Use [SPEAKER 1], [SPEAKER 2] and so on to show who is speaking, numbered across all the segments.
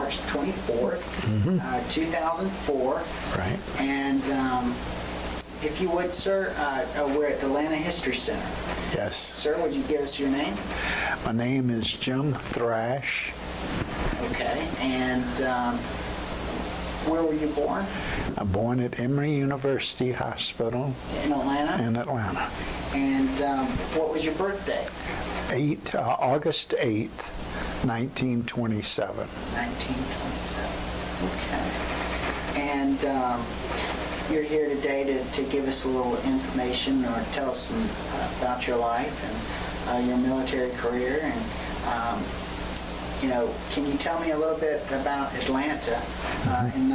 [SPEAKER 1] March 24th, 2004.
[SPEAKER 2] Right.
[SPEAKER 1] And if you would, sir, we're at the Atlanta History Center.
[SPEAKER 2] Yes.
[SPEAKER 1] Sir, would you give us your name?
[SPEAKER 2] My name is Jim Thrash.
[SPEAKER 1] Okay. And where were you born?
[SPEAKER 2] I'm born at Emory University Hospital
[SPEAKER 1] In Atlanta?
[SPEAKER 2] in Atlanta.
[SPEAKER 1] And what was your birthday?
[SPEAKER 2] August 8th, 1927.
[SPEAKER 1] 1927. Okay. And you're here today to give us a little information or tell us some, about your life and your military career. And, can you tell me a little bit about Atlanta in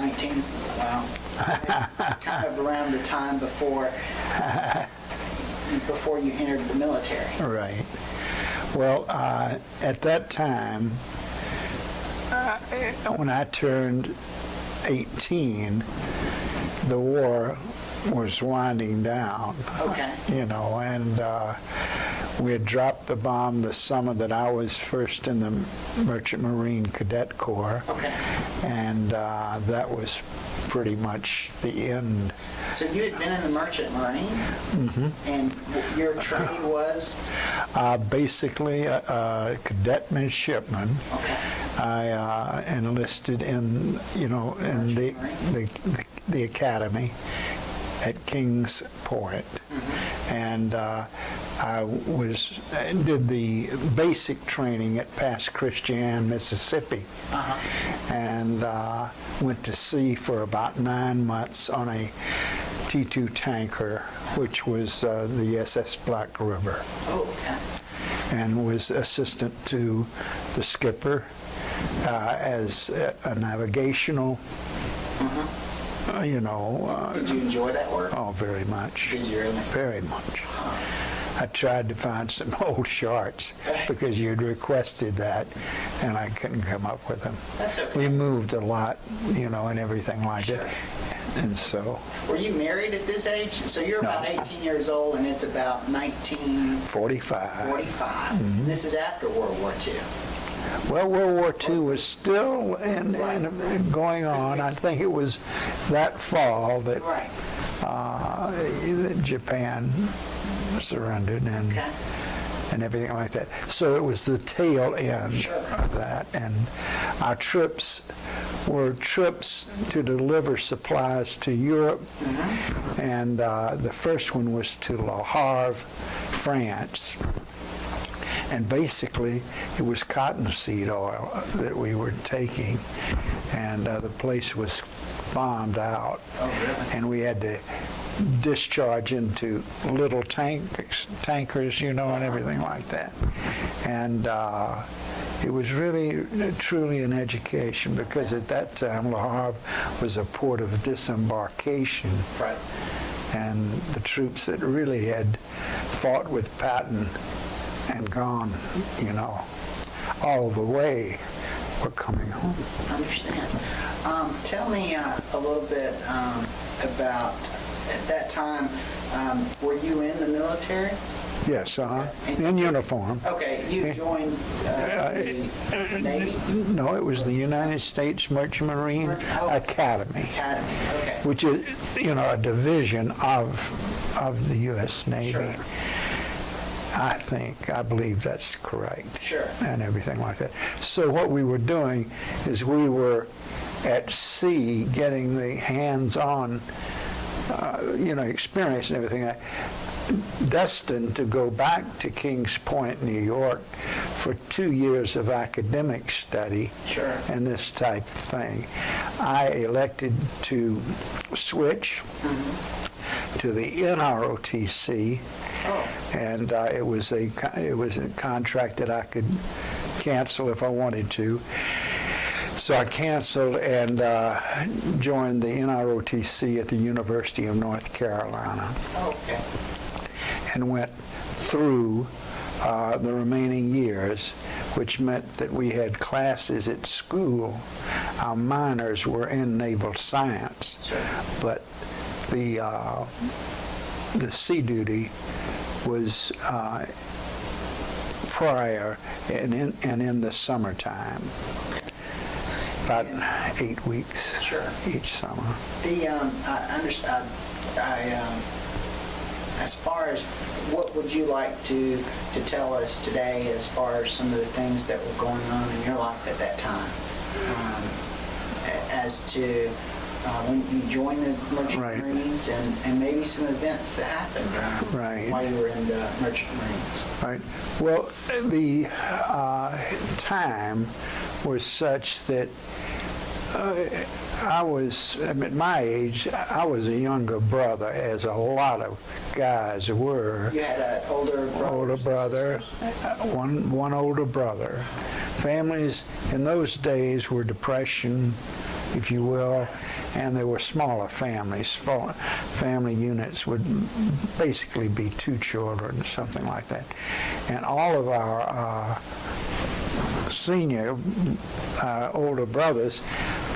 [SPEAKER 1] kind of around the time before you entered the military?
[SPEAKER 2] Right. Well, at that time, when I turned 18, the war was winding down.
[SPEAKER 1] Okay.
[SPEAKER 2] And we had dropped the bomb the summer that I was first in the Merchant Marine Cadet Corps.
[SPEAKER 1] Okay.
[SPEAKER 2] And that was pretty much the end.
[SPEAKER 1] So you had been in the Merchant Marine? Mm-hmm. And your trade was?
[SPEAKER 2] Basically, a cadet midshipman.
[SPEAKER 1] Okay.
[SPEAKER 2] I enlisted in the academy at Kings Point, and I did the basic training at Pass Christian, Mississippi, and went to sea for about 9 months on a T2 tanker, which was the SS Black River.
[SPEAKER 1] Oh, okay.
[SPEAKER 2] And was assistant to the skipper as a navigational,
[SPEAKER 1] Did you enjoy that work?
[SPEAKER 2] Oh, very much.
[SPEAKER 1] Did you really?
[SPEAKER 2] Very much. I tried to find some old charts because you'd requested that, and I couldn't come up with them.
[SPEAKER 1] That's okay.
[SPEAKER 2] We moved a lot, and everything like that. And so...
[SPEAKER 1] Were you married at this age? So you're about 18 years old, and it's about 1945.
[SPEAKER 2] 45.
[SPEAKER 1] This is after World War II.
[SPEAKER 2] Well, World War II was still going on. I think it was that fall that that Japan surrendered and everything like that. So it was the tail end of that. And our trips were trips to deliver supplies to Europe. And the first one was to Le Havre, France. And basically, it was cottonseed oil that we were taking, and the place was bombed out.
[SPEAKER 1] Oh, really?
[SPEAKER 2] And we had to discharge into little tankers, and everything like that. And it was really, truly an education, because at that time, Le Havre was a port of disembarkation.
[SPEAKER 1] Right.
[SPEAKER 2] And the troops that really had fought with Patton and gone, all the way, were coming home.
[SPEAKER 1] I understand. Tell me a little bit about, at that time, were you in the military?
[SPEAKER 2] Yes, in uniform.
[SPEAKER 1] Okay, you joined the Navy?
[SPEAKER 2] No, it was the United States Merchant Marine Academy.
[SPEAKER 1] Academy, okay.
[SPEAKER 2] Which is, a division of the U.S. Navy.
[SPEAKER 1] Sure.
[SPEAKER 2] I believe that's correct.
[SPEAKER 1] Sure.
[SPEAKER 2] And everything like that. So what we were doing is we were at sea getting the hands-on, experience and everything, destined to go back to Kings Point, New York for 2 years of academic study.
[SPEAKER 1] Sure.
[SPEAKER 2] And this type of thing. I elected to switch to the NROTC.
[SPEAKER 1] Oh.
[SPEAKER 2] And it was a contract that I could cancel if I wanted to. So I canceled and joined the NROTC at the University of North Carolina.
[SPEAKER 1] Okay.
[SPEAKER 2] And went through the remaining years, which meant that we had classes at school. Our minors were in naval science,
[SPEAKER 1] Sure.
[SPEAKER 2] but the sea duty was prior and in the summertime. about 8 weeks
[SPEAKER 1] Sure.
[SPEAKER 2] each summer.
[SPEAKER 1] I understand. As far as what would you like to tell us today, as far as some of the things that were going on in your life at that time, as to when you joined the Merchant
[SPEAKER 2] Right.
[SPEAKER 1] Marines and maybe some events that happened
[SPEAKER 2] Right.
[SPEAKER 1] while you were in the Merchant Marines.
[SPEAKER 2] Right. Well, the time was such that at my age, I was a younger brother, as a lot of guys were.
[SPEAKER 1] You had an older
[SPEAKER 2] brother, one older brother. Families in those days were depression, if you will, and they were smaller families. Family units would basically be 2 children, something like that. And all of our senior older brothers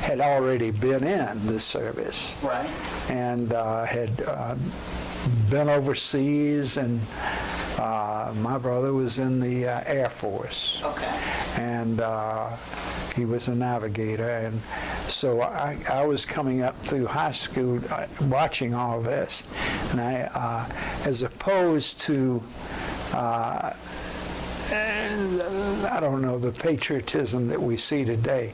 [SPEAKER 2] had already been in the service.
[SPEAKER 1] Right.
[SPEAKER 2] And had been overseas, and my brother was in the Air Force.
[SPEAKER 1] Okay.
[SPEAKER 2] And he was a navigator, and so I was coming up through high school watching all this, and I, as opposed to I don't know, the patriotism that we see today.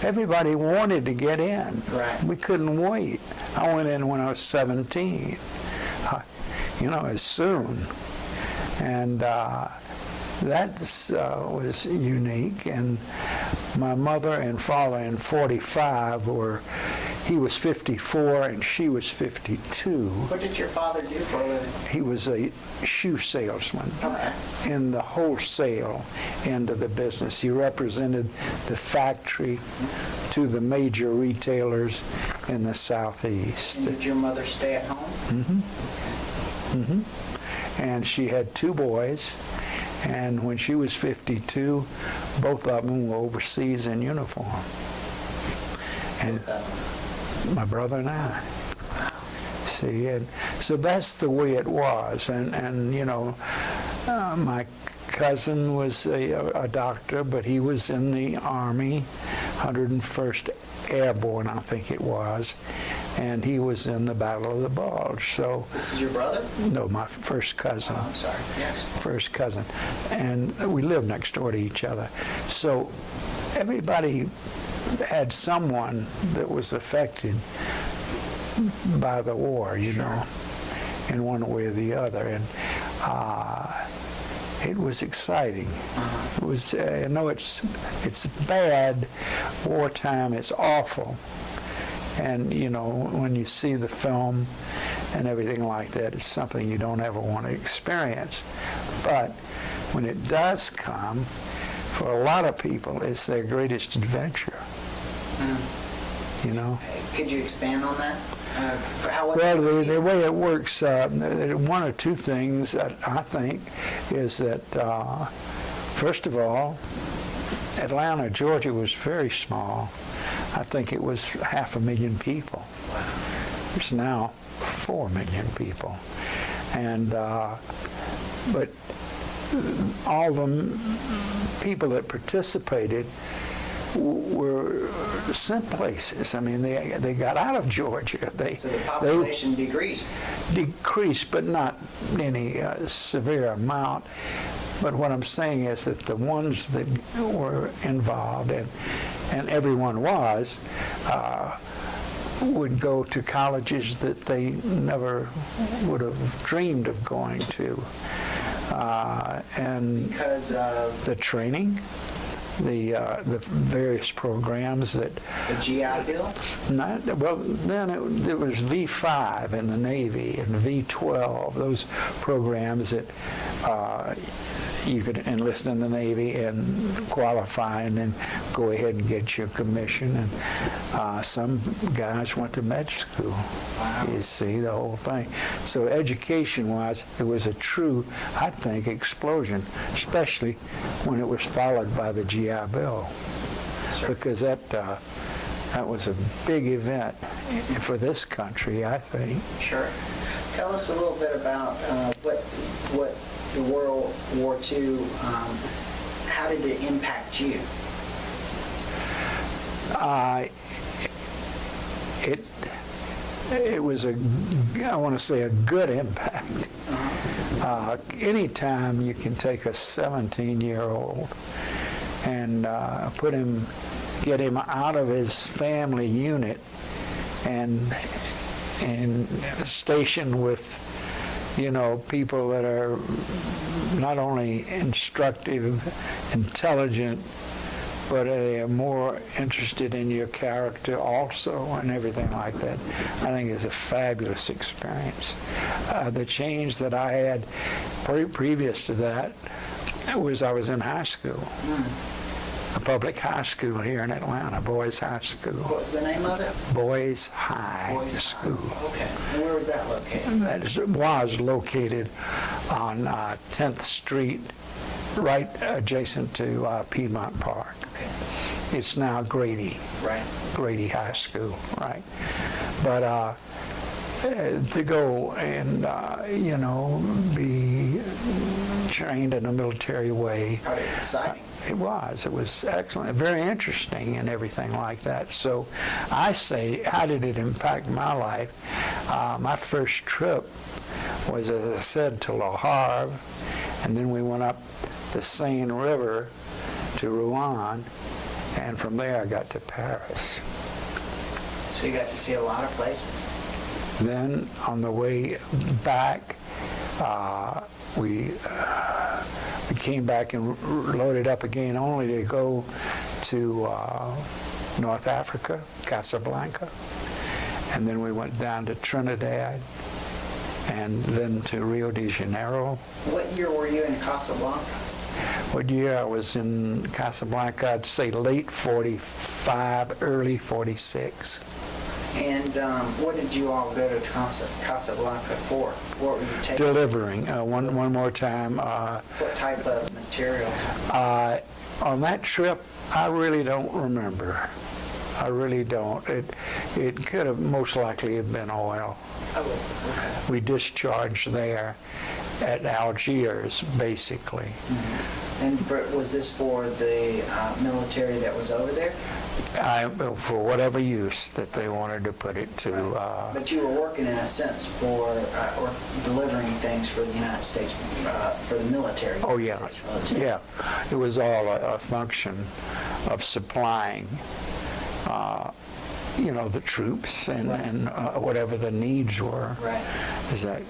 [SPEAKER 2] Everybody wanted to get in.
[SPEAKER 1] Right.
[SPEAKER 2] We couldn't wait. I went in when I was 17, as soon. And that was unique. And my mother and father in 45 he was 54 and she was 52.
[SPEAKER 1] What did your father do for a living?
[SPEAKER 2] He was a shoe salesman.
[SPEAKER 1] Okay.
[SPEAKER 2] In the wholesale end of the business. He represented the factory to the major retailers in the Southeast.
[SPEAKER 1] And did your mother stay at home?
[SPEAKER 2] Mm-hmm. Mm-hmm. And she had 2 boys, and when she was 52, both of them were overseas in uniform. And my brother and I. See, and so that's the way it was. And my cousin was a doctor, but he was in the Army, 101st Airborne, I think it was, and he was in the Battle of the Bulge. So
[SPEAKER 1] this is your brother?
[SPEAKER 2] No, my first cousin.
[SPEAKER 1] Oh, I'm sorry. Yes.
[SPEAKER 2] First cousin, and we lived next door to each other. So everybody had someone that was affected by the war, in one way or the other, and it was exciting. It was, I know it's bad, wartime, it's awful, and when you see the film and everything like that, it's something you don't ever want to experience. But when it does come, for a lot of people, it's their greatest adventure.
[SPEAKER 1] Could you expand on that?
[SPEAKER 2] Well, the way it works, one or two things that I think is that, first of all, Atlanta, Georgia was very small. I think it was 500,000 people. It's now 4 million people. And, but all the people that participated were sent places. I mean, they got out of Georgia.
[SPEAKER 1] So the population decreased?
[SPEAKER 2] Decreased, but not any severe amount. But what I'm saying is that the ones that were involved, and everyone was, would go to colleges that they never would have dreamed of going to. And
[SPEAKER 1] because of
[SPEAKER 2] the training, the various programs that
[SPEAKER 1] the GI Bill?
[SPEAKER 2] Then it was V5 in the Navy and V12, those programs that you could enlist in the Navy and qualify and then go ahead and get your commission. And some guys went to med school.
[SPEAKER 1] Wow.
[SPEAKER 2] You see, the whole thing. So education-wise, it was a true, I think, explosion, especially when it was followed by the GI Bill.
[SPEAKER 1] Sure.
[SPEAKER 2] Because that was a big event for this country, I think.
[SPEAKER 1] Sure. Tell us a little bit about what the World War II, how did it impact you?
[SPEAKER 2] It was I want to say a good impact. Anytime you can take a 17-year-old and get him out of his family unit and station with, people that are not only instructive, intelligent, but they are more interested in your character also and everything like that, I think is a fabulous experience. The change that I had previous to that was I was in high school, a public high school here in Atlanta, Boys High School.
[SPEAKER 1] What was the name of it?
[SPEAKER 2] Boys High School.
[SPEAKER 1] Okay. And where was that located?
[SPEAKER 2] That was located on 10th Street, right adjacent to Piedmont Park.
[SPEAKER 1] Okay.
[SPEAKER 2] It's now Grady.
[SPEAKER 1] Right.
[SPEAKER 2] Grady High School, right? But to go and, be trained in a military way.
[SPEAKER 1] Probably exciting.
[SPEAKER 2] It was excellent, very interesting and everything like that. So I say, how did it impact my life? My first trip was, as I said, to Le Havre, and then we went up the Seine River to Rouen, and from there I got to Paris.
[SPEAKER 1] So you got to see a lot of places.
[SPEAKER 2] Then on the way back, we came back and loaded up again, only to go to North Africa, Casablanca, and then we went down to Trinidad, and then to Rio de Janeiro.
[SPEAKER 1] What year were you in Casablanca?
[SPEAKER 2] What year I was in Casablanca? I'd say late 45, early 46.
[SPEAKER 1] And what did you all go to Casablanca for? What were you taking?
[SPEAKER 2] Delivering. One more time.
[SPEAKER 1] What type of materials?
[SPEAKER 2] On that trip, I really don't remember. I really don't. It could have most likely have been oil.
[SPEAKER 1] Oh, okay.
[SPEAKER 2] We discharged there at Algiers, basically.
[SPEAKER 1] Mm-hmm. And was this for the military that was over there?
[SPEAKER 2] For whatever use that they wanted to put it to.
[SPEAKER 1] But you were working in a sense for, or delivering things for the United States, for the military.
[SPEAKER 2] Oh, yeah.
[SPEAKER 1] Military.
[SPEAKER 2] Yeah. It was all a function of supplying the troops and whatever the needs were.
[SPEAKER 1] Right.
[SPEAKER 2] Is that?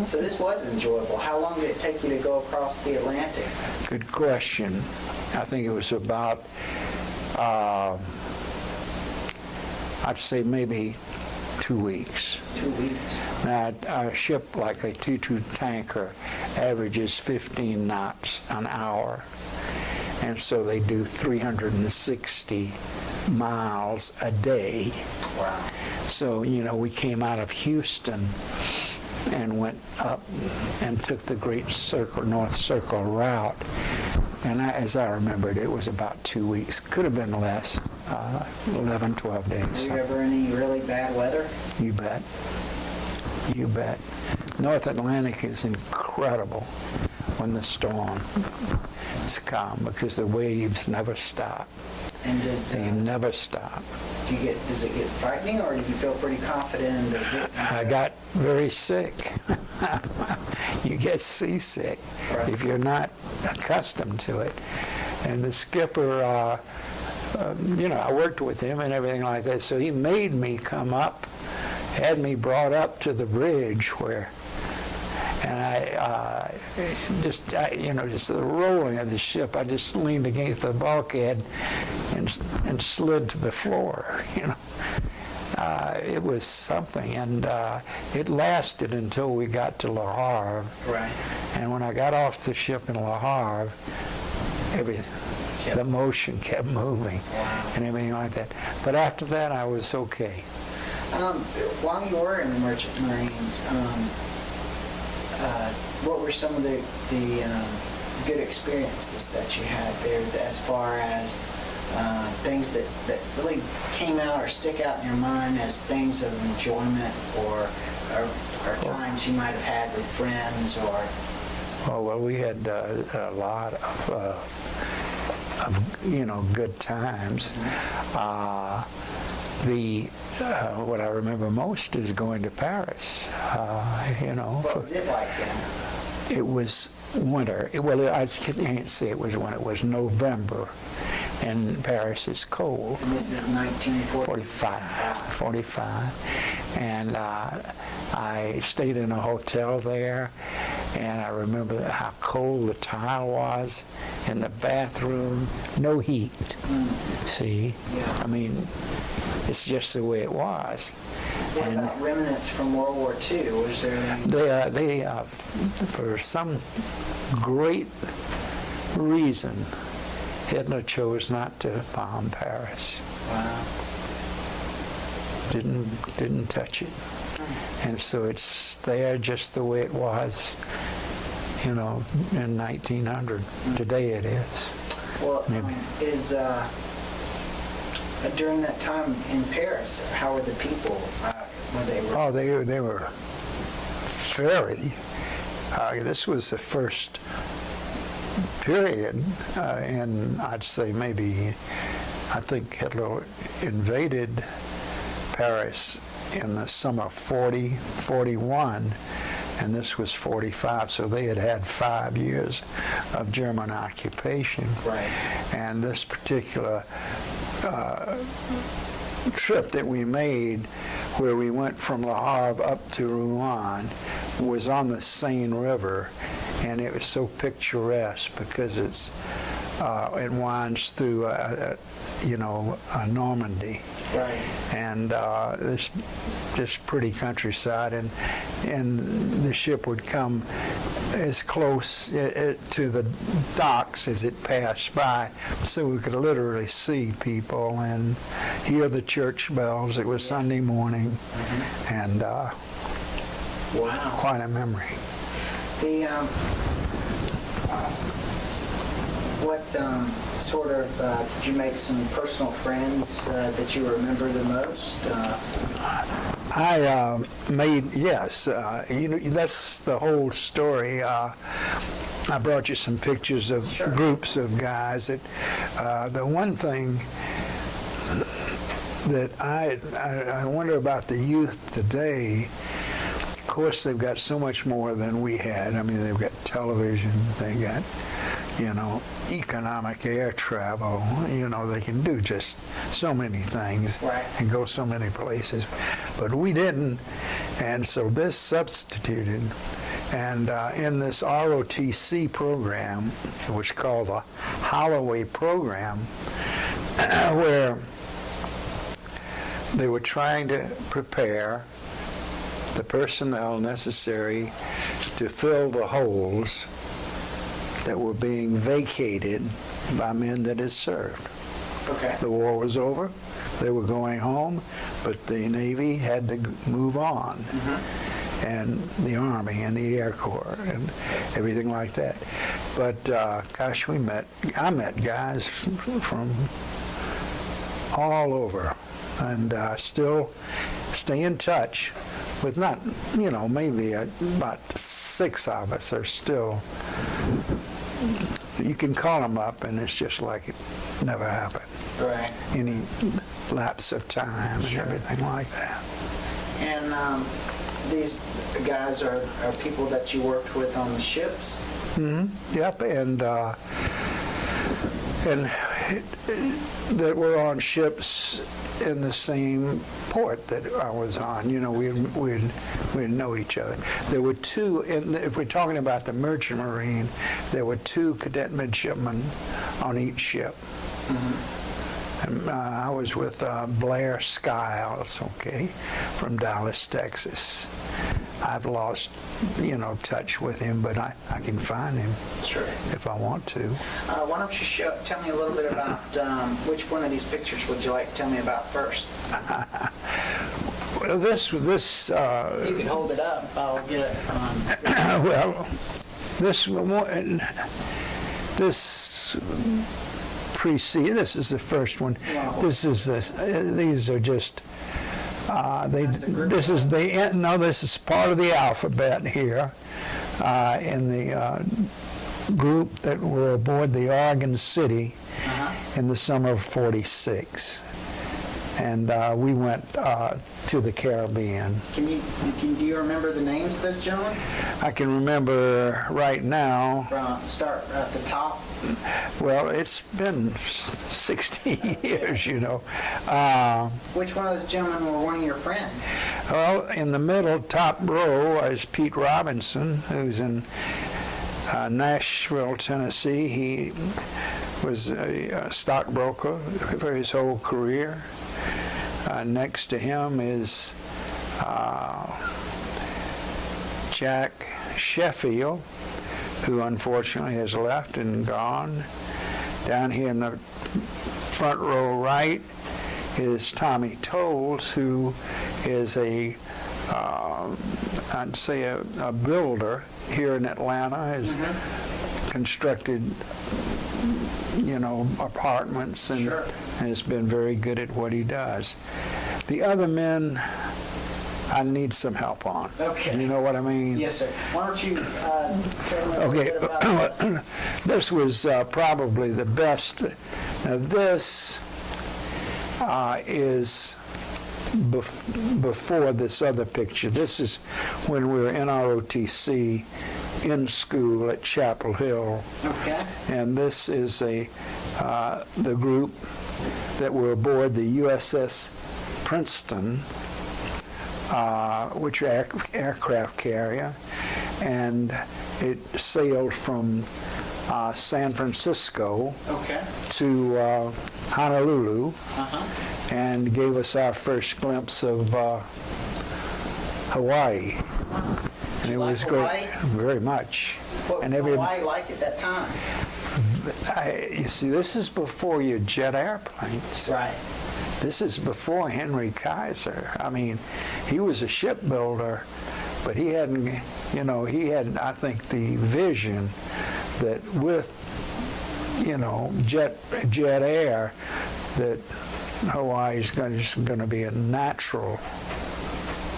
[SPEAKER 1] So this was enjoyable. How long did it take you to go across the Atlantic?
[SPEAKER 2] Good question. I think it was about, I'd say maybe 2 weeks.
[SPEAKER 1] 2 weeks.
[SPEAKER 2] Now, a ship like a 2-2 tanker averages 15 knots an hour. And so they do 360 miles a day.
[SPEAKER 1] Wow.
[SPEAKER 2] So, we came out of Houston and went up and took the Great Circle, North Circle route. And as I remembered, it was about 2 weeks. Could have been less, 11, 12 days.
[SPEAKER 1] Were you ever any really bad weather?
[SPEAKER 2] You bet. You bet. North Atlantic is incredible when the storm is calm because the waves never stop.
[SPEAKER 1] And
[SPEAKER 2] They never stop.
[SPEAKER 1] does it get frightening, or do you feel pretty confident in the?
[SPEAKER 2] I got very sick. You get seasick if you're not accustomed to it. And the skipper, I worked with him and everything like that, so he made me come up, had me brought up to the bridge and I just the rolling of the ship, I just leaned against the bulkhead and slid to the floor, It was something, and it lasted until we got to Le Havre.
[SPEAKER 1] Right.
[SPEAKER 2] And when I got off the ship in Le Havre, the motion kept moving.
[SPEAKER 1] Wow.
[SPEAKER 2] And everything like that. But after that, I was okay.
[SPEAKER 1] While you were in the Merchant Marines, what were some of the good experiences that you had there, as far as things that really came out or stick out in your mind as things of enjoyment, or times you might have had with friends, or?
[SPEAKER 2] Oh, well, we had a lot good times. What I remember most is going to Paris.
[SPEAKER 1] What was it like then?
[SPEAKER 2] It was winter. I can't say it was winter. It was November, and Paris is cold.
[SPEAKER 1] And this is 1945.
[SPEAKER 2] 45. And I stayed in a hotel there, and I remember how cold the tile was in the bathroom. No heat. See?
[SPEAKER 1] Yeah.
[SPEAKER 2] I mean, it's just the way it was.
[SPEAKER 1] What about remnants from World War II? Was there any?
[SPEAKER 2] They for some great reason, Hitler chose not to bomb Paris.
[SPEAKER 1] Wow.
[SPEAKER 2] Didn't touch it. And so it's there just the way it was, in 1900. Today it is.
[SPEAKER 1] Well,
[SPEAKER 2] Maybe.
[SPEAKER 1] During that time in Paris, how were the people when they were?
[SPEAKER 2] Oh, they were very. This was the first period, and I'd say I think Hitler invaded Paris in the summer 41, and this was 45, so they had 5 years of German occupation.
[SPEAKER 1] Right.
[SPEAKER 2] And this particular trip that we made, where we went from Le Havre up to Rouen, was on the Seine River, and it was so picturesque because it winds through Normandy.
[SPEAKER 1] Right.
[SPEAKER 2] And this just pretty countryside, and the ship would come as close to the docks as it passed by, so we could literally see people and hear the church bells. It was Sunday morning, and
[SPEAKER 1] Wow.
[SPEAKER 2] quite a memory.
[SPEAKER 1] The what sort of did you make some personal friends that you remember the most?
[SPEAKER 2] I made, yes, that's the whole story. I brought you some pictures of groups of guys. The one thing that I wonder about the youth today, of course, they've got so much more than we had. I mean, they've got television, they got, economic air travel. They can do just so many things and go so many places. But we didn't, and so this substituted. And in this ROTC program, which is called the Holloway program, where they were trying to prepare the personnel necessary to fill the holes that were being vacated by men that had served.
[SPEAKER 1] Okay.
[SPEAKER 2] The war was over. They were going home, but the Navy had to move on, and the Army and the Air Corps and everything like that. But gosh, I met guys from all over, and still stay in touch with maybe about 6 of us are still. You can call them up, and it's just like it never happened.
[SPEAKER 1] Right.
[SPEAKER 2] Any lapse of time and everything like that.
[SPEAKER 1] And these guys are people that you worked with on the ships?
[SPEAKER 2] Yep, and that were on ships in the same port that I was on. We'd know each other. There were two, if we're talking about the Merchant Marine, there were 2 cadet midshipmen on each ship. And I was with Blair Skiles, from Dallas, Texas. I've lost, touch with him, but I can find him if I want to.
[SPEAKER 1] Why don't you tell me a little bit about which one of these pictures would you like to tell me about first?
[SPEAKER 2] Well, this.
[SPEAKER 1] You can hold it up. I'll get it on.
[SPEAKER 2] Well, this precede. This is the first one.
[SPEAKER 1] Wow.
[SPEAKER 2] This is this. These are just. This is part of the alphabet here in the group that were aboard the Oregon City in the summer of '46. And we went to the Caribbean.
[SPEAKER 1] Do you remember the names of those gentlemen?
[SPEAKER 2] I can remember right now.
[SPEAKER 1] Start at the top.
[SPEAKER 2] Well, it's been 60 years, you know.
[SPEAKER 1] Which one of those gentlemen were one of your friends?
[SPEAKER 2] Well, in the middle, top row, is Pete Robinson, who's in Nashville, Tennessee. He was a stockbroker for his whole career. Next to him is Jack Sheffield, who unfortunately has left and gone. Down here in the front row right is Tommy Tolles, who is I'd say a builder here in Atlanta, has constructed, you know, apartments and has been very good at what he does. The other men, I need some help on.
[SPEAKER 1] Okay.
[SPEAKER 2] You know what I mean?
[SPEAKER 1] Yes, sir. Why don't you tell me a little bit about that?
[SPEAKER 2] This was probably the best. Now this is before this other picture. This is when we were in ROTC in school at Chapel Hill.
[SPEAKER 1] Okay.
[SPEAKER 2] And this is the group that were aboard the USS Princeton, which aircraft carrier, and it sailed from San Francisco to Honolulu, and gave us our first glimpse of Hawaii. And it was great, very much.
[SPEAKER 1] What was Hawaii like at that time?
[SPEAKER 2] You see, this is before your jet airplanes.
[SPEAKER 1] Right.
[SPEAKER 2] This is before Henry Kaiser. I mean, he was a shipbuilder, but he hadn't, you know, he had, I think, the vision that with, you know, jet air, that Hawaii is just going to be a natural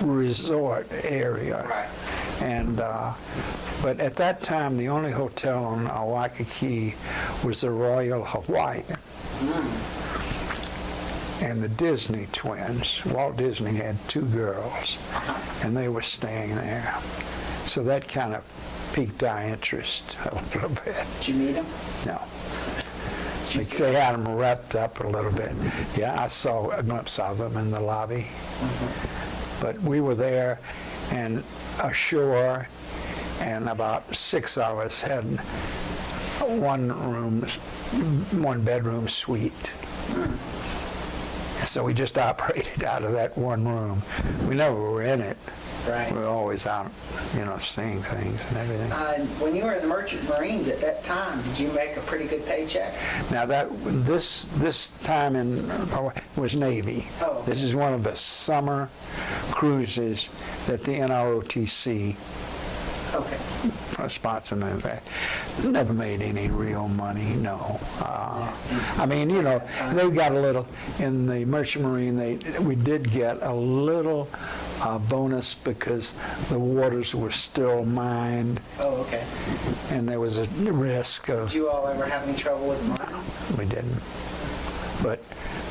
[SPEAKER 2] resort area.
[SPEAKER 1] Right.
[SPEAKER 2] And but at that time, the only hotel on Waikiki was the Royal Hawaiian. And the Disney twins. Walt Disney had two girls, and they were staying there. So that kind of piqued our interest a little bit.
[SPEAKER 1] Did you meet them?
[SPEAKER 2] No. They had them wrapped up a little bit. Yeah, I saw a glimpse of them in the lobby. But we were there and ashore, and about 6 of us had one bedroom suite. So we just operated out of that one room. We never were in it.
[SPEAKER 1] Right.
[SPEAKER 2] We were always out, you know, seeing things and everything.
[SPEAKER 1] When you were in the Merchant Marines at that time, did you make a pretty good paycheck?
[SPEAKER 2] Now this time was Navy.
[SPEAKER 1] Oh, okay.
[SPEAKER 2] This is one of the summer cruises that the NROTC sponsored. In fact, never made any real money. No. I mean, you know, they got a little in the Merchant Marine. We did get a little bonus because the waters were still mined. Oh, okay. And there was a risk of.
[SPEAKER 1] Did you all ever have any trouble with mines?
[SPEAKER 2] We didn't. But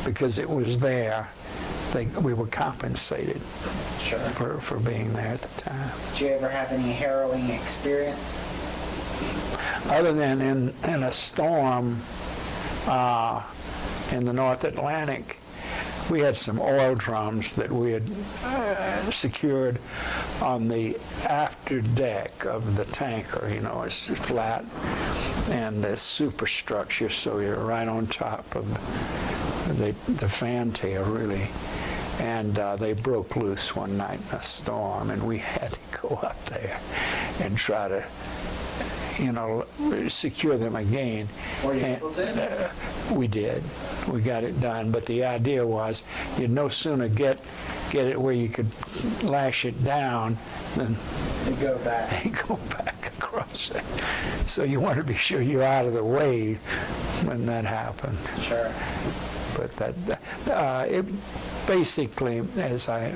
[SPEAKER 2] because it was there, we were compensated for being there at the time.
[SPEAKER 1] Did you ever have any harrowing experience?
[SPEAKER 2] Other than in a storm in the North Atlantic, we had some oil drums that we had secured on the after deck of the tanker. You know, it's flat and a superstructure, so you're right on top of the fantail, really. And they broke loose one night in a storm, and we had to go up there and try to, you know, secure them again.
[SPEAKER 1] Were you able to?
[SPEAKER 2] We did. We got it done. But the idea was you'd no sooner get it where you could lash it down than
[SPEAKER 1] you go back.
[SPEAKER 2] Go back across it. So you want to be sure you're out of the way when that happened.
[SPEAKER 1] Sure.
[SPEAKER 2] But it basically, as I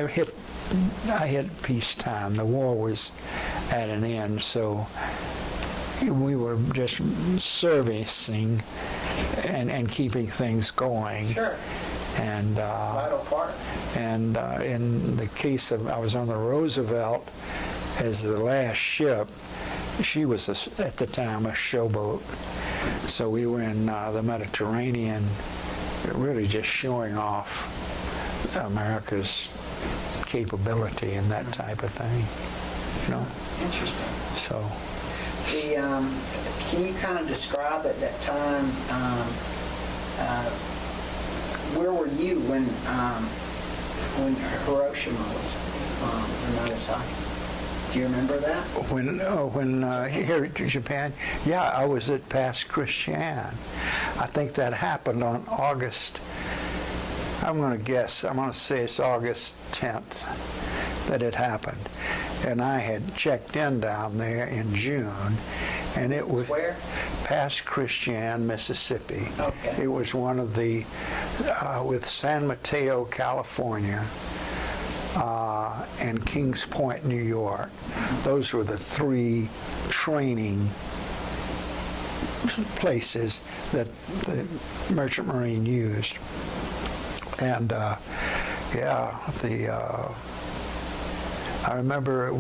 [SPEAKER 2] hit peacetime. The war was at an end, so we were just servicing and keeping things going.
[SPEAKER 1] Sure.
[SPEAKER 2] And
[SPEAKER 1] Vital part.
[SPEAKER 2] and in the case of, I was on the Roosevelt as the last ship. She was at the time a showboat, so we were in the Mediterranean, really just showing off America's capability and that type of thing, you know.
[SPEAKER 1] Interesting.
[SPEAKER 2] So
[SPEAKER 1] The can you kind of describe at that time? Where were you when Hiroshima was or Nagasaki? Do you remember that?
[SPEAKER 2] when here to Japan, yeah, I was at Pass Christian. I think that happened on August. I'm going to guess. I'm going to say it's August 10th that it happened, and I had checked in down there in June, and it was
[SPEAKER 1] where?
[SPEAKER 2] Pass Christian, Mississippi.
[SPEAKER 1] Okay.
[SPEAKER 2] It was one of the with San Mateo, California. And Kings Point, New York. Those were the three training places that the Merchant Marine used. And yeah, I remember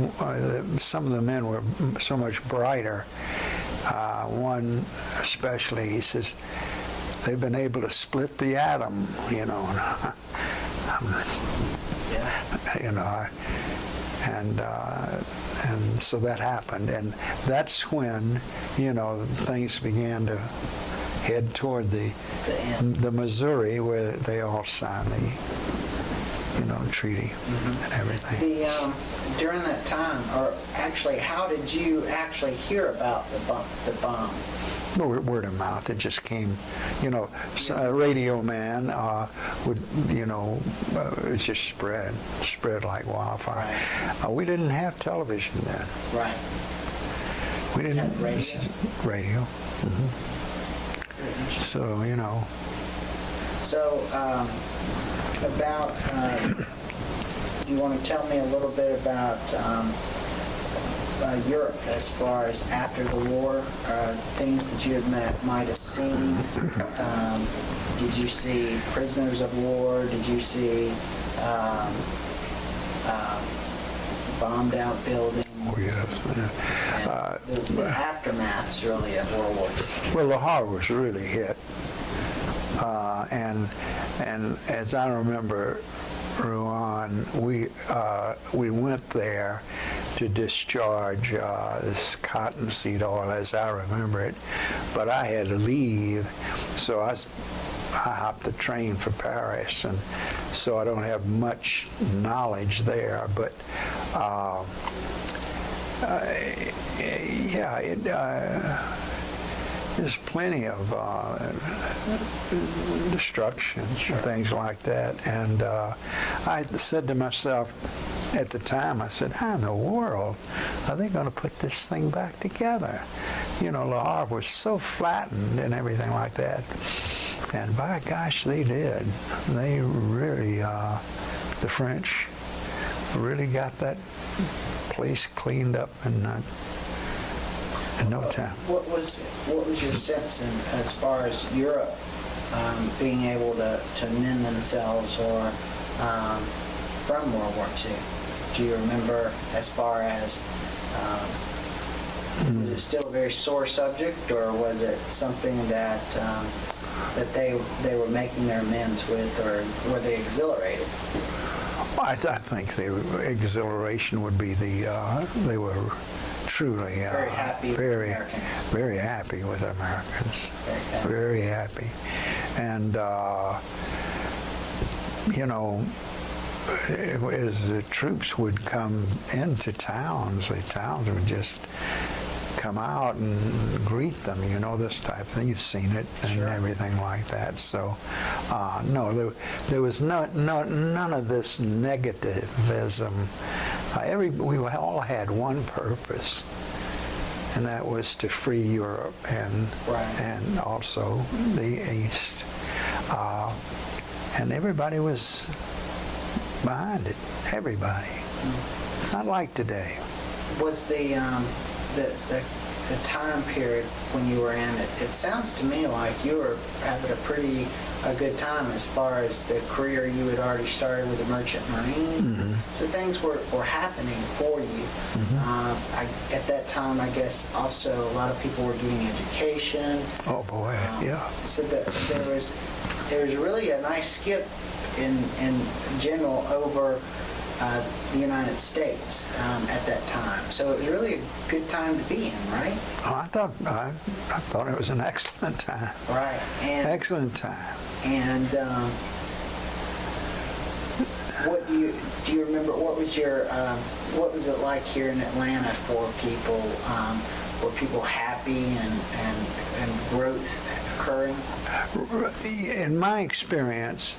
[SPEAKER 2] some of the men were so much brighter. One especially, he says, they've been able to split the atom, you know. You know, and so that happened, and that's when, you know, things began to head toward the Missouri, where they all signed the, you know, treaty and everything.
[SPEAKER 1] During that time, or actually, how did you actually hear about the bomb?
[SPEAKER 2] Word of mouth. It just came, you know, a radio man would, you know, it just spread like wildfire.
[SPEAKER 1] Right.
[SPEAKER 2] We didn't have television then.
[SPEAKER 1] Right.
[SPEAKER 2] We didn't
[SPEAKER 1] have radio.
[SPEAKER 2] Radio. So, you know.
[SPEAKER 1] So, about, you want to tell me a little bit about Europe as far as after the war, things that you might have seen? Did you see prisoners of war? Did you see bombed out buildings?
[SPEAKER 2] Oh, yes.
[SPEAKER 1] The aftermaths, really, of World War II.
[SPEAKER 2] Well, the harbor was really hit. And as I remember, Rouen, we went there to discharge this cottonseed oil, as I remember it, but I had to leave, so I hopped the train for Paris, and so I don't have much knowledge there, but yeah, there's plenty of destruction, things like that. And I said to myself at the time, I said, how in the world are they going to put this thing back together? You know, Le Havre was so flattened and everything like that. And by gosh, they did. They really, the French really got that place cleaned up in no time.
[SPEAKER 1] What was your sense as far as Europe being able to mend themselves or from World War II? Do you remember as far as was it still a very sore subject, or was it something that that they were making their amends with, or were they exhilarated?
[SPEAKER 2] I think exhilaration would be they were truly
[SPEAKER 1] very happy with Americans.
[SPEAKER 2] Very happy with Americans.
[SPEAKER 1] Very
[SPEAKER 2] happy. And you know, as the troops would come into towns, the towns would just come out and greet them, you know, this type of thing. You've seen it and everything like that. So, no, there was none of this negativism. We all had one purpose, and that was to free Europe and also the East. And everybody was behind it. Everybody. Not like today.
[SPEAKER 1] Was the the time period when you were in it, it sounds to me like you were having a good time as far as the career you had already started with the Merchant Marine. So things were happening for you. At that time, I guess also a lot of people were getting education.
[SPEAKER 2] Oh boy, yeah.
[SPEAKER 1] So there was really a nice skip in general over the United States at that time. So it was really a good time to be in, right?
[SPEAKER 2] Oh, I thought it was an excellent time.
[SPEAKER 1] Right. And
[SPEAKER 2] Excellent time.
[SPEAKER 1] And what do you remember? What was it like here in Atlanta for people? Were people happy and growth occurring?
[SPEAKER 2] In my experience,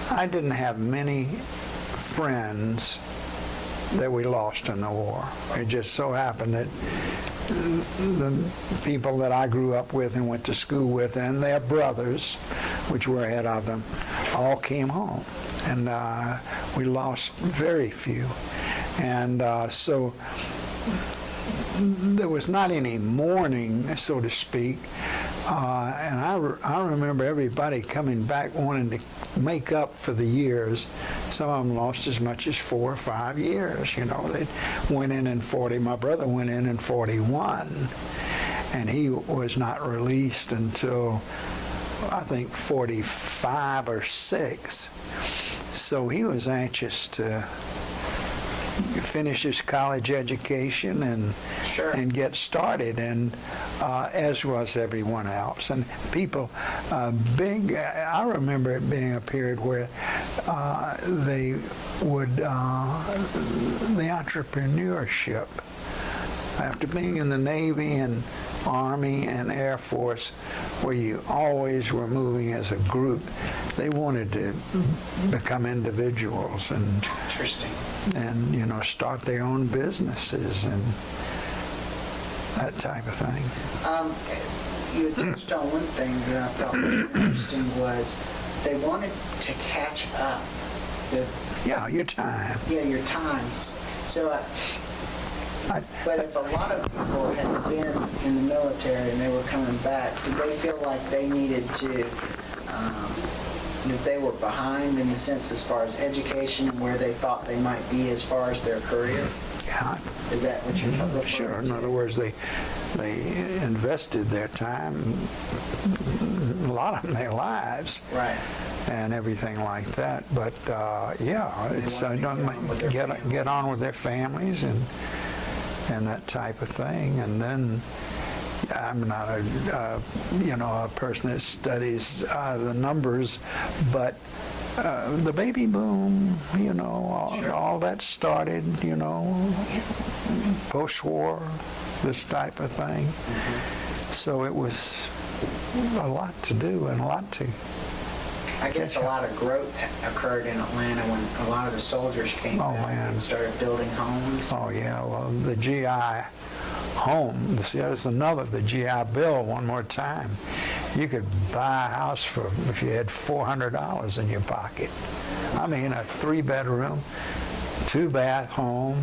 [SPEAKER 2] I didn't have many friends that we lost in the war. It just so happened that the people that I grew up with and went to school with and their brothers, which were ahead of them, all came home. And we lost very few. And so there was not any mourning, so to speak. And I remember everybody coming back wanting to make up for the years. Some of them lost as much as 4 or 5 years. You know, they went in 40. My brother went in 41, and he was not released until I think 45 or 6. So he was anxious to finish his college education and get started, and as was everyone else. And people, I remember it being a period where they would, the entrepreneurship, after being in the Navy and Army and Air Force, where you always were moving as a group, they wanted to become individuals and
[SPEAKER 1] Interesting.
[SPEAKER 2] And start their own businesses and that type of thing.
[SPEAKER 1] You touched on one thing that I thought was interesting was they wanted to catch up.
[SPEAKER 2] Your time.
[SPEAKER 1] Yeah, your times. So, but if a lot of people had been in the military and they were coming back, did they feel like they needed to, that they were behind in the sense as far as education and where they thought they might be as far as their career?
[SPEAKER 2] Yeah.
[SPEAKER 1] Is that what you're referring to?
[SPEAKER 2] Sure. In other words, they invested their time, a lot of them their lives,
[SPEAKER 1] right,
[SPEAKER 2] and everything like that. But it's get on with their families and that type of thing. And then I'm not a person that studies the numbers, but the baby boom, all that started, post-war, this type of thing. So it was a lot to do and a lot to
[SPEAKER 1] I guess a lot of growth occurred in Atlanta when a lot of the soldiers came back and started building homes.
[SPEAKER 2] Oh, yeah. Well, the GI home, there's another, the GI Bill, one more time. You could buy a house if you had $400 in your pocket. I mean, a 3-bedroom, 2-bath home,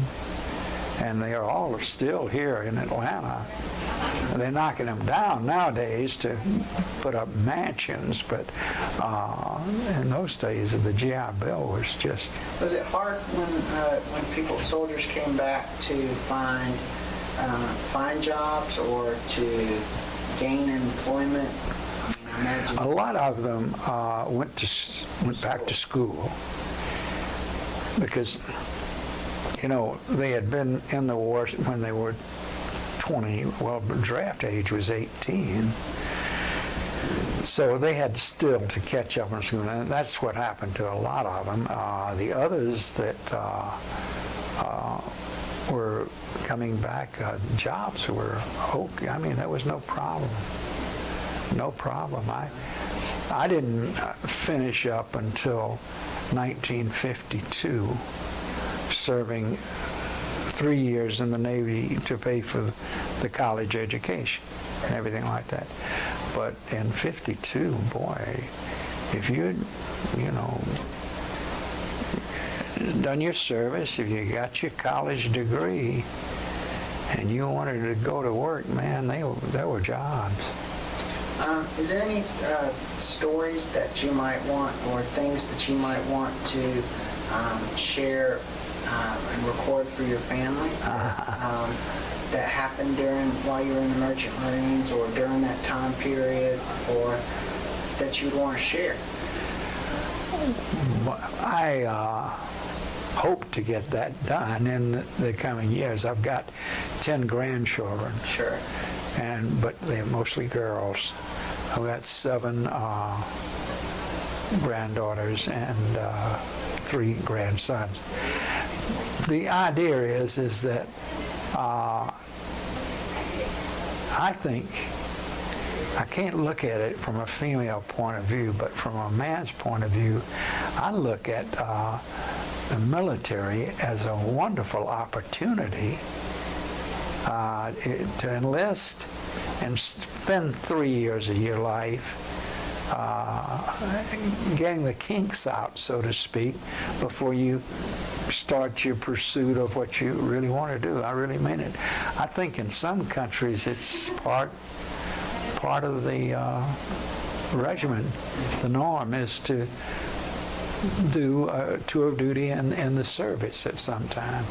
[SPEAKER 2] and they are all still here in Atlanta. They're knocking them down nowadays to put up mansions, but in those days, the GI Bill was just...
[SPEAKER 1] Was it hard when soldiers came back to find jobs or to gain employment? I imagine.
[SPEAKER 2] A lot of them went back to school because, they had been in the war when they were 20. Well, draft age was 18. So they had still to catch up in school, and that's what happened to a lot of them. The others that were coming back, jobs were okay. I mean, that was no problem. No problem. I didn't finish up until 1952, serving 3 years in the Navy to pay for the college education and everything like that. But in 52, boy, if you'd, done your service, if you got your college degree, and you wanted to go to work, man, there were jobs.
[SPEAKER 1] Is there any stories that you might want, or things that you might want to share and record for your family that happened while you were in the Merchant Marines, or during that time period, or that you'd want to share?
[SPEAKER 2] I hope to get that done in the coming years. I've got 10 grandchildren.
[SPEAKER 1] Sure.
[SPEAKER 2] But they're mostly girls. I've got 7 granddaughters and 3 grandsons. The idea is that I think I can't look at it from a female point of view, but from a man's point of view, I look at the military as a wonderful opportunity to enlist and spend 3 years of your life getting the kinks out, so to speak, before you start your pursuit of what you really want to do. I really mean it. I think in some countries it's part of the regimen. The norm is to do a tour of duty in the service at some time.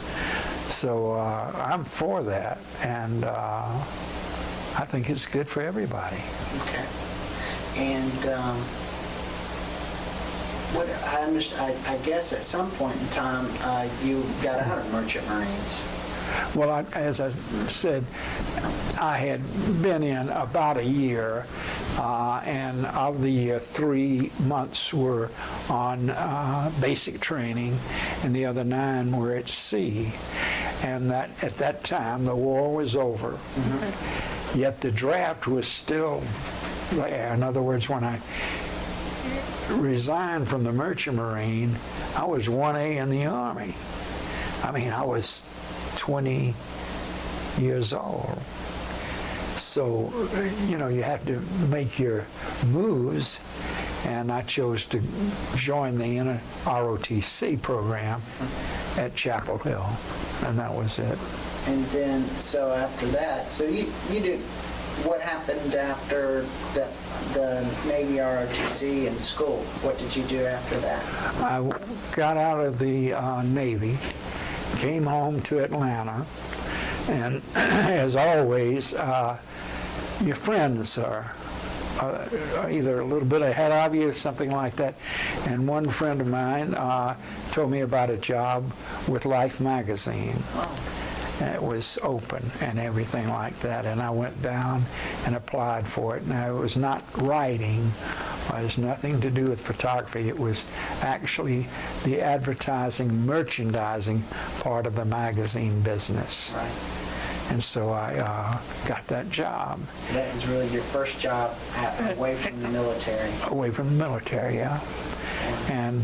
[SPEAKER 2] So I'm for that, and I think it's good for everybody.
[SPEAKER 1] Okay. And what I understand, I guess at some point in time you got out of Merchant Marines.
[SPEAKER 2] Well, as I said, I had been in about a year, and of the year, 3 months were on basic training, and the other 9 were at sea. And that at that time, the war was over. Mm-hmm. Yet the draft was still there. In other words, when I resigned from the Merchant Marine, I was 1A in the Army. I mean, I was 20 years old. So, you know, you have to make your moves, and I chose to join the ROTC program at Chapel Hill, and that was it.
[SPEAKER 1] And then, so after that, so you did, what happened after the Navy ROTC in school? What did you do after that?
[SPEAKER 2] I got out of the Navy, came home to Atlanta, and as always, your friends are either a little bit ahead of you or something like that. And one friend of mine told me about a job with Life magazine.
[SPEAKER 1] Oh.
[SPEAKER 2] And it was open and everything like that, and I went down and applied for it. Now, it was not writing. It has nothing to do with photography. It was actually the advertising, merchandising part of the magazine business.
[SPEAKER 1] Right.
[SPEAKER 2] And so I got that job.
[SPEAKER 1] So that was really your first job away from the military.
[SPEAKER 2] Away from the military, yeah. And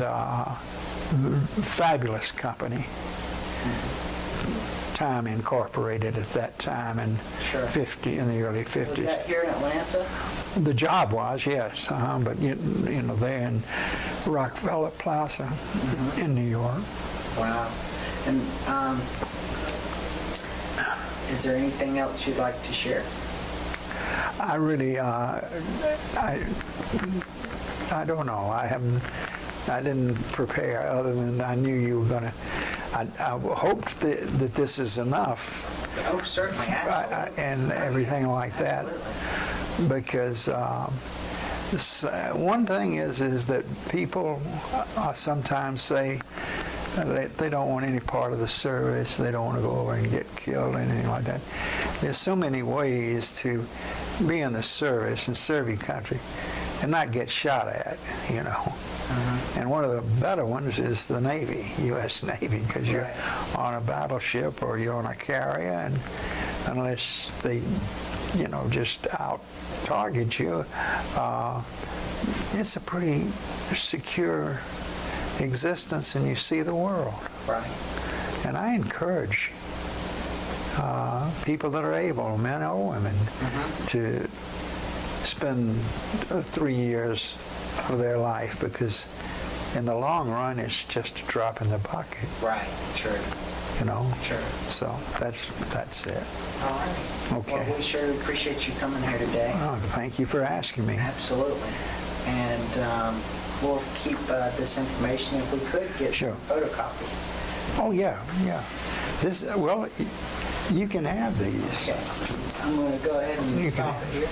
[SPEAKER 2] fabulous company. Time Incorporated at that time in
[SPEAKER 1] Sure.
[SPEAKER 2] in the early 50s.
[SPEAKER 1] Was that here in Atlanta?
[SPEAKER 2] The job was, yes, but you know, there in Rockefeller Plaza in New York.
[SPEAKER 1] Wow. And is there anything else you'd like to share?
[SPEAKER 2] I really, I don't know. I didn't prepare other than I knew you were going to. I hoped that this is enough.
[SPEAKER 1] Oh, certainly, absolutely.
[SPEAKER 2] And everything like that.
[SPEAKER 1] Absolutely.
[SPEAKER 2] Because one thing is that people sometimes say they don't want any part of the service. They don't want to go over and get killed, anything like that. There's so many ways to be in the service and serve your country and not get shot at, you know. Mm-hmm. And one of the better ones is the Navy, U.S. Navy, because you're on a battleship or you're on a carrier, and unless they, you know, just out-target you, it's a pretty secure existence, and you see the world.
[SPEAKER 1] Right.
[SPEAKER 2] And I encourage people that are able, men or women, to spend 3 years of their life, because in the long run, it's just a drop in the bucket,
[SPEAKER 1] Right, true,
[SPEAKER 2] you know?
[SPEAKER 1] true.
[SPEAKER 2] So that's it.
[SPEAKER 1] All right.
[SPEAKER 2] Okay.
[SPEAKER 1] Well, we sure appreciate you coming here today.
[SPEAKER 2] Oh, thank you for asking me.
[SPEAKER 1] Absolutely. And we'll keep this information if we could get
[SPEAKER 2] Sure.
[SPEAKER 1] some photocopies.
[SPEAKER 2] Oh, yeah. Well, you can have these.
[SPEAKER 1] Okay. I'm going to go ahead and
[SPEAKER 2] You
[SPEAKER 1] stop
[SPEAKER 2] can-
[SPEAKER 1] it here.